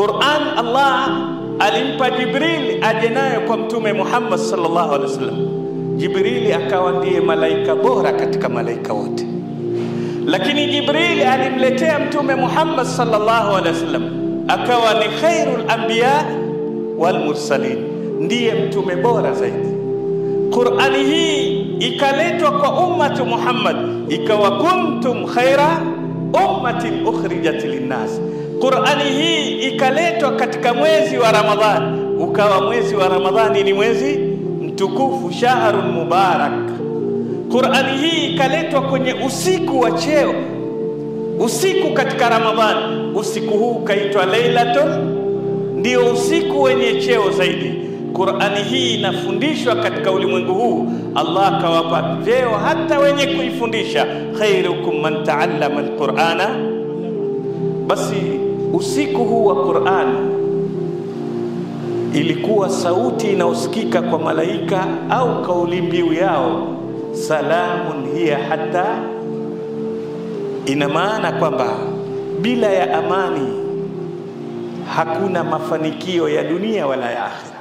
Qur'an Allah alimpa Jibril aje nayo kwa mtume Muhammad sallallahu alaihi wasallam. Jibril akawa ndiye malaika bora katika malaika wote, lakini Jibril alimletea mtume Muhammad sallallahu alaihi wasallam akawa ni khairul anbiya wal mursalin, ndiye mtume bora zaidi. Qur'ani hii ikaletwa kwa ummatu Muhammad, ikawa kuntum khaira ummatin ukhrijat linnas. Qur'ani hii ikaletwa katika mwezi wa Ramadhani, ukawa mwezi wa Ramadhani ni mwezi mtukufu, shahrun mubarak. Qur'ani hii ikaletwa kwenye usiku wa cheo, usiku katika Ramadhani. Usiku huu kaitwa Lailatul, ndio usiku wenye cheo zaidi. Qur'ani hii inafundishwa katika ulimwengu huu, Allah kawapa vyeo hata wenye kuifundisha, khairukum man ta'allama alqur'ana. Basi usiku huu wa Qur'an ilikuwa sauti inaosikika kwa malaika au kauli mbiu yao, salamun hiya hatta. Ina maana kwamba bila ya amani hakuna mafanikio ya dunia wala ya akhira.